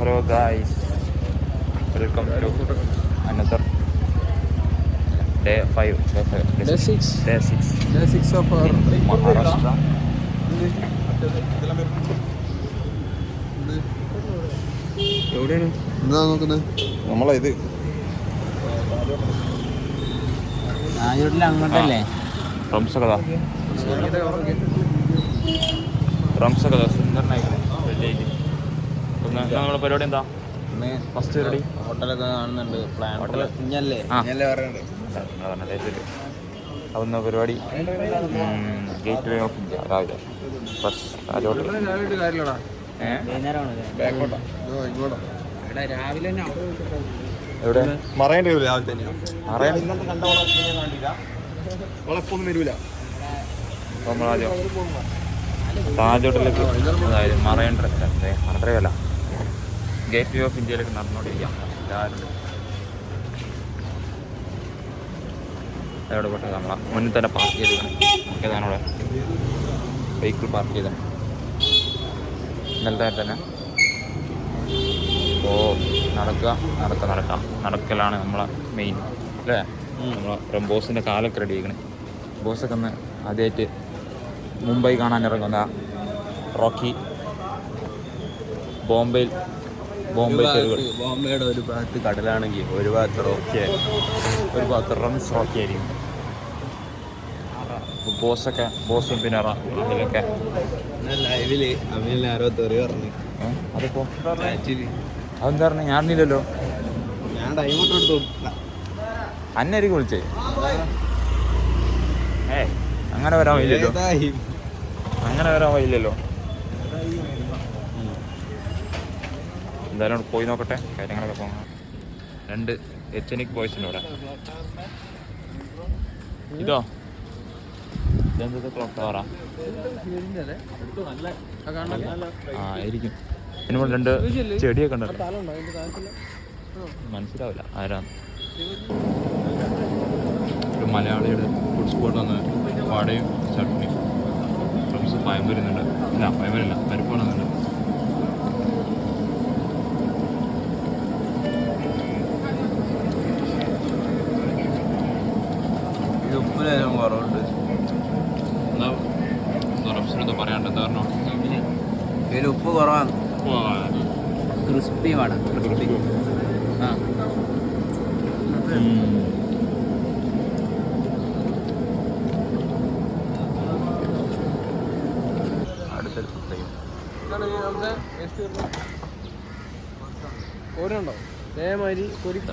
Hello guys, welcome to another day 5. Day 6. Day 6. Day 6 of our Maharashtra. എവിടെയാണ് എന്താ നോക്കുന്നത്? നമ്മളത് അങ്ങോട്ടല്ലേ റംസകഥ സുന്ദരനായിക്കണേ റെഡിയായിട്ട്. നിങ്ങളുടെ പരിപാടി എന്താ? ഫസ്റ്റ് പരിപാടി ഹോട്ടലൊക്കെ കാണുന്നുണ്ട്. പ്ലാൻ ഇഞ്ഞല്ലേ അതൊന്ന പരിപാടി ഗേറ്റ് വേ ഓഫ് ഇന്ത്യ രാവിലെ ഫസ്റ്റ് രാവിലെ എവിടെ മറൈൻ ഡ്രൈവ് രാവിലെ തന്നെയാണ്. നമ്മളാദ്യം താജ് ഹോട്ടലിലേക്ക് അതായത് മറൈൻ ഡ്രൈവ് അല്ല ഗേറ്റ് വേ ഓഫ് ഇന്ത്യയിലേക്ക് നടന്നുകൊണ്ടിരിക്കാം. രാവിലെ അവിടെ പെട്ടെന്ന് നമ്മളെ മുന്നിൽ തന്നെ പാർക്ക് ചെയ്തിരിക്കണം. ഏതാണ് അവിടെ വെഹിക്കിൾ പാർക്ക് ചെയ്തത് ഇന്നലത്തെ തന്നെ. അപ്പോൾ നടക്കലാണ് നമ്മളെ മെയിൻ അല്ലേ. നമ്മളെ ബോസിൻ്റെ കാലൊക്കെ റെഡി ആയിക്കണേ. ബോസൊക്കെ ഒന്ന് ആദ്യമായിട്ട് മുംബൈ കാണാൻ ഇറങ്ങുന്ന റോക്കി ബോംബെയുടെ ഒരു ഭാഗത്ത് കടലാണെങ്കിൽ ഒരു ഭാഗത്ത് ഒരു ഭാഗത്ത് റംസ് റോക്കി ആയിരിക്കും. ബോസും പിന്നെ അതിലൊക്കെ ലൈവില് അമീലിനെ ആരോ തെറി പറഞ്ഞു. അതിപ്പോ അതെന്താ പറഞ്ഞ ഞാൻ അറിഞ്ഞില്ലല്ലോ. ഞാൻ ടൈം ഇട്ടെടുത്തു അന്നായിരിക്കും വിളിച്ചേ. അങ്ങനെ വരാൻ വയ്യില്ലല്ലോ. എന്തായാലും പോയി നോക്കട്ടെ കാര്യങ്ങളൊക്കെ പോകാം. 2 എച്ചനിക് ബോയ്സിൻ്റെ അവിടെ. ഇതോ ഇതെന്താ ക്ലോക്ക് ടവറാ? ആയിരിക്കും. ഇതിനുമ്പോൾ 2 ചെടിയൊക്കെ ഉണ്ടല്ലോ. മനസ്സിലാവില്ല ആരാന്ന്. ഒരു മലയാളിയുടെ ഫുഡ് സ്പോട്ട് വന്ന് വടയും ചട്നി ഫ്രണ്ട്സ് പയം വരുന്നുണ്ട്. പയമരില്ല പരിപ്പ് വന്നുണ്ട്. ഇത് ഉപ്പിലും കുറവുണ്ട്. എന്താ റംസിനെന്താ പറയാണ്ട്? എന്താ പറഞ്ഞോ? ഇതിൽ ഉപ്പ് കുറവാണ്. ക്രിസ്പി വേണം. അടുത്തൊരു പ്രത്യേകം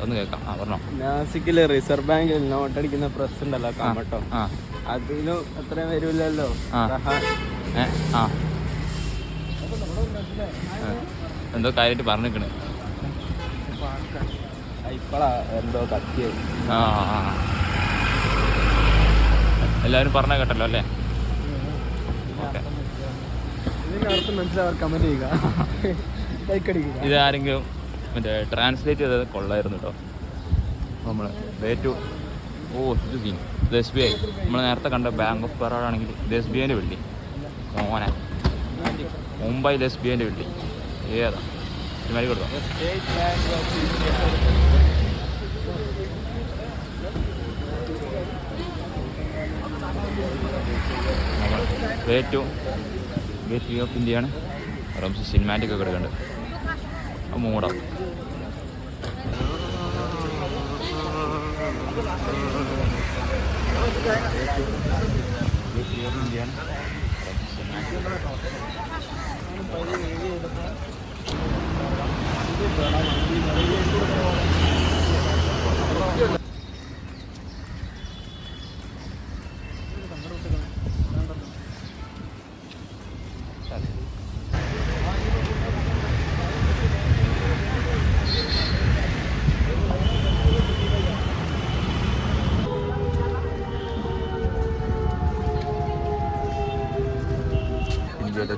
ഒന്ന് കേൾക്കാം. പറഞ്ഞോ. നാസിക്കില് റിസർവ് ബാങ്കിൽ നോട്ടടിക്കുന്ന പ്രസ് ഉണ്ടല്ലോ, കമ്മട്ടോ, അതിനും അത്രയും വരില്ലല്ലോ. എന്തോ കാര്യമായിട്ട് പറഞ്ഞിരിക്കണ്. ഇപ്പളാ എന്തോ കത്തിയായി. എല്ലാവരും പറഞ്ഞ കേട്ടല്ലോ അല്ലേ? ഇത് ആരെങ്കിലും മറ്റേ ട്രാൻസ്ലേറ്റ് ചെയ്തത് കൊള്ളായിരുന്നു കേട്ടോ. നമ്മൾ ഇത് സീൻ ഇത് SBI. നമ്മൾ നേരത്തെ കണ്ട ബാങ്ക് ഓഫ് ബറോഡ ആണെങ്കിൽ ഇത് SBIൻ്റെ ബിൽഡിങ്. മോനെ മുംബൈയിൽ SBIൻ്റെ ബിൽഡിങ് ഏതാ ഇമാരി കൊടുത്തോ? നമ്മൾ ഗേറ്റ് വേ ഓഫ് ഇന്ത്യയാണ്. റംസ് സിനിമാറ്റിക് ഒക്കെ എടുക്കുന്നുണ്ട്. മൂടാം. ഇന്ത്യയാണ്.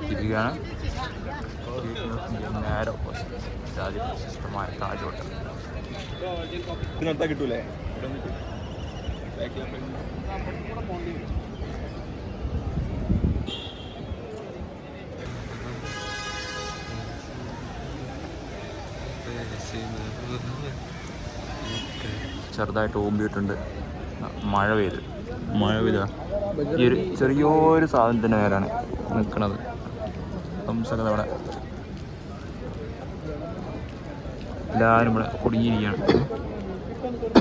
തിരികെയാണ് നേരെ രാജ്യപ്രശസ്തമായ താജ് ഹോട്ടൽ. ഇതിനടുത്താ കിട്ടൂലേ? ചെറുതായിട്ട് ഓമ്പിയിട്ടുണ്ട്. മഴ പെയ്ത് ഈ ഒരു ചെറിയൊരു സാധനത്തിൻ്റെ പേരാണ് നിൽക്കുന്നത്. ഹംസൊക്കെ അവിടെ എല്ലാവരും ഇവിടെ കുടുങ്ങിയിരിക്കുകയാണ്.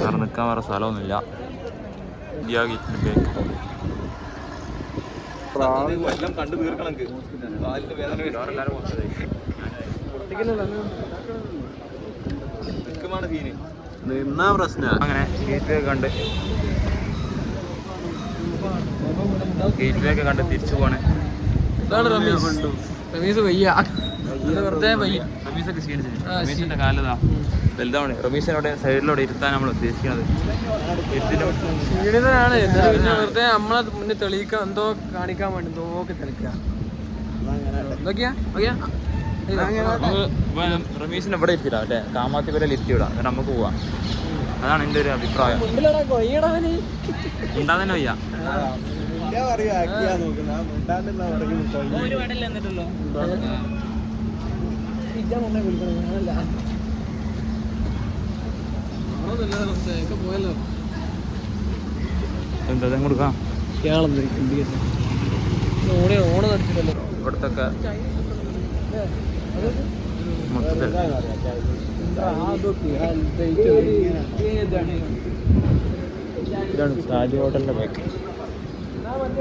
കാരണം നിൽക്കാൻ വേറെ സ്ഥലമൊന്നുമില്ല. ഇന്ത്യ ഗേറ്റിൻ്റെ ബേക്ക് എല്ലാം കണ്ടു തീർക്കണം. കാലിന്റെ വേദന നിന്നാ പ്രശ്നം. അങ്ങനെ ഗേറ്റ് വേ കണ്ട് തിരിച്ചു പോണേ. റമീസൊക്കെ ക്ഷീണിച്ചു. റമീസിന്റെ കാലതാ വലുതാണ്. റമീസിനോടെ സൈഡിലൂടെ ഇരുത്താൻ നമ്മൾ ഉദ്ദേശിക്കുന്നത്. ക്ഷീണിതനാണ്. വെറുതെ നമ്മളെ മുന്നിൽ തെളിയിക്കാൻ എന്തോ കാണിക്കാൻ വേണ്ടി നോക്കി തെളിക്കുക. റമീസിനെ ഇവിടെ ഇരുത്തിടാം അല്ലേ? കാമാത്തി വരെ ഇരുത്തി വിടാം. എന്നിട്ട് നമുക്ക് പോവാം. അതാണ് എൻ്റെ ഒരു അഭിപ്രായം. ഉണ്ടാ തന്നെ വയ്യ. എന്താ കൊടുക്കാം ഇവിടത്തൊക്കെ മൊത്തത്തിൽ ഇതാണ് താജ് ഹോട്ടലിന്റെ ബാക്ക്.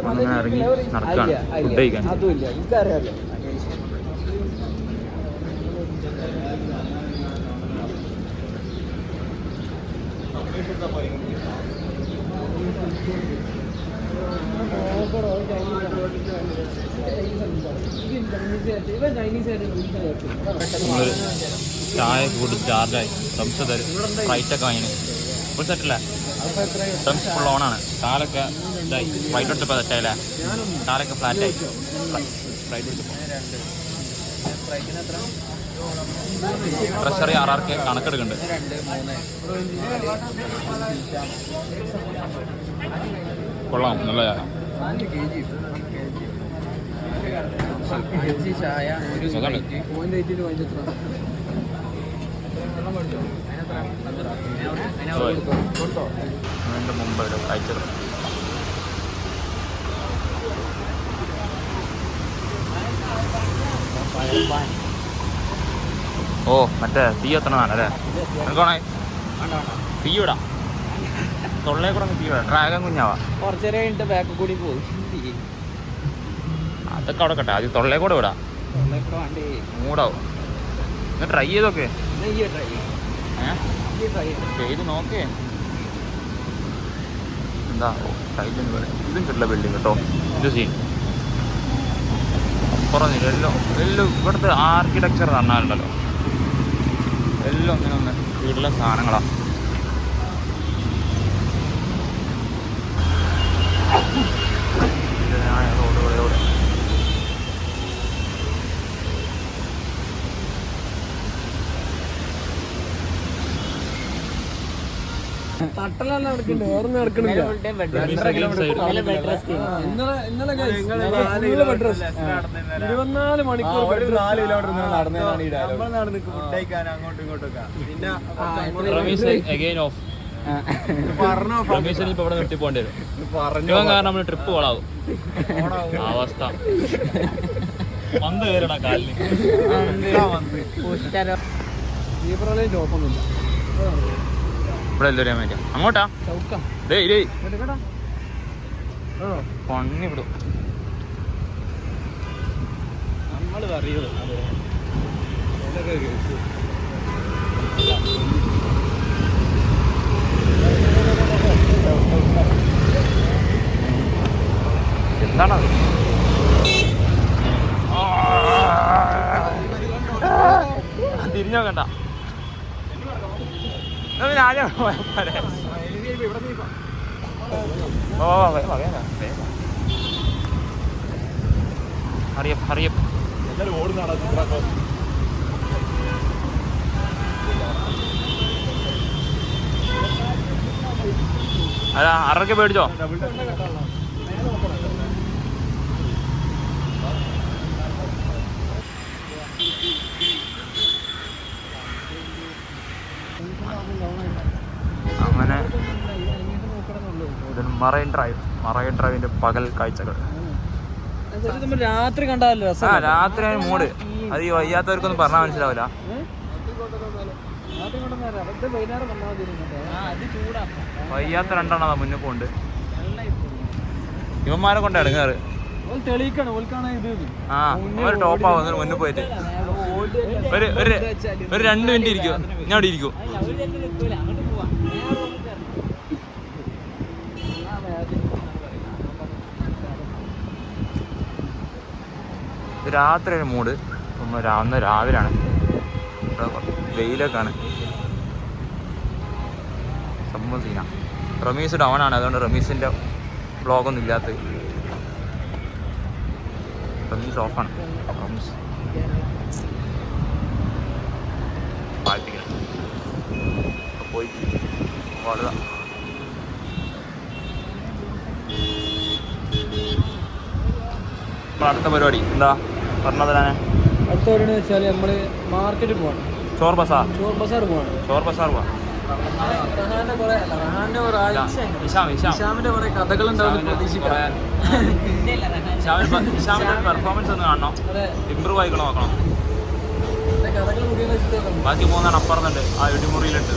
അങ്ങനെ ഇറങ്ങി നടക്കാണ് ഫുഡ് കഴിക്കാൻ. നമ്മളൊരു ചായ കൂടി ചാർജായി. തംസ് തരും. ഫ്ലൈറ്റൊക്കെ വാങ്ങിന് ഫുൾ സെറ്റല്ലേ? തംസ് ഫുൾ ഓണാണ്. കാലൊക്കെ ഇതായി. ഫ്ലൈറ്റ് എടുത്തപ്പോൾ തെറ്റായില്ലേ? കാലൊക്കെ ഫ്ലാറ്റായി. ഫ്ലൈറ്റ് എടുത്തപ്പോൾ ട്രഷറി RRK കണക്കെടുക്കുന്നുണ്ട്. കൊള്ളാം, നല്ല ചായ. അതിൻ്റെ മുമ്പ് കഴിച്ചത് ഓ മറ്റേ തീ എത്തണതാണ് അല്ലേ? എനിക്കോണേ തീ വിടാം. തൊള്ളേ കൂടെ തീ വിടാം. ഡ്രാഗൺ കുഞ്ഞാവാ. കുറച്ചേരം കഴിഞ്ഞിട്ട് ബാക്ക് കൂടി പോകും. അതൊക്കെ അവിടെ കട്ടെ. ആദ്യം തൊള്ളേ കൂടെ വിടാം. മൂടാവും. ഒന്ന് ട്രൈ ചെയ്തൊക്കെ ചെയ്ത് നോക്കേ. എന്താ സൈഡിൽ ഇതും കിട്ടില്ല ബിൽഡിങ് കേട്ടോ. ഇത് സീൻ പറഞ്ഞില്ല. എല്ലാം ഇവിടുത്തെ ആർക്കിടെക്ചർ പറഞ്ഞാലുണ്ടല്ലോ എല്ലാം ഇങ്ങനെ ഒന്ന് വീട്ടിലെ സാധനങ്ങളാണ്. റോഡുകളിലൂടെ തട്ടലെല്ലാം നടക്കുന്നുണ്ട്. വേറെ നടക്കണില്ല. 24 മണിക്കൂർ ഇപ്പൊ ഇവിടെ നിർത്തി പോകേണ്ടി വരും. കാരണം നമ്മള് ട്രിപ്പ് പോളാവും. അവസ്ഥ വന്ന് കയറണ കാലിന്. ഇവിടെ എല്ലാം പറ്റാ. അങ്ങോട്ടാ പണി വിടും. നമ്മള് പറയൂ എന്താണത്? തിരിഞ്ഞോ കണ്ട അറിയപ്പ് അല്ല 6 പേടിച്ചോ? മറൈൻ ഡ്രൈവിന്റെ പകൽ കാഴ്ചകൾ. രാത്രി കണ്ടാലോ ആ രാത്രി മൂഡ് അത് ഈ വയ്യാത്തവർക്കൊന്നും പറഞ്ഞാൽ മനസ്സിലാവില്ല. വയ്യാത്ത രണ്ടെണ്ണം മുന്നേ പോണ്ട്. ഇവന്മാരെ കൊണ്ട് ഇടങ്ങാറ്. ആ ഒരു ടോപ്പ് ആവുന്നതിന് മുന്നേ പോയിട്ട് ഒരു 2 മിനിറ്റ് ഇരിക്കും. ഞാൻ അവിടെ ഇരിക്കും. രാത്രി ഒരു മൂഡ്. അന്ന് രാവിലെയാണ്, വെയിലൊക്കെയാണ്. സംഭവം സീന. റമീസ് ഡൗൺ ആണ്, അതുകൊണ്ട് റമീസിൻ്റെ വ്ളോഗൊന്നും ഇല്ലാത്തത്. റമീസ് ഓഫാണ്. റമീസ് പോയി വളരെ അടുത്ത പരിപാടി എന്താ പറഞ്ഞത്? അടുത്ത പരിപാടി വെച്ചാൽ നമ്മള് മാർക്കറ്റിൽ പോകണം. ചോർ ബസാർ പോവാണ്. ഇഷാമിന്റെ കുറെ കഥകളുണ്ടാവും. പെർഫോമൻസ് ഒന്ന് കാണണം, ഇമ്പ്രൂവ് ആയിക്കണം, നോക്കണം. ബാക്കി 3 അപ്പുറത്തുണ്ട്, ആ ഇടിമുറിയിലുണ്ട്.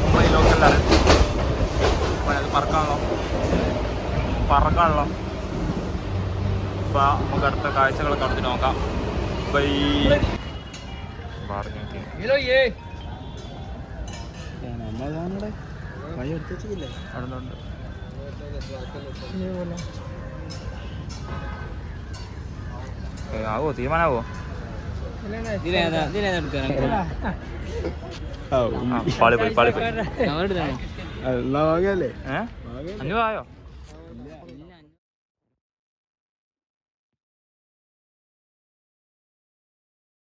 മുംബൈ ലോക്കലാണ്. അത് പറക്കാണല്ലോ. അപ്പോൾ നമുക്ക് അടുത്ത കാഴ്ചകളൊക്കെ കണ്ടിട്ട് നോക്കാം. ബൈ. ആവോ തീരുമാനാവോ? പാളിപ്പോയി 5 ആയോ?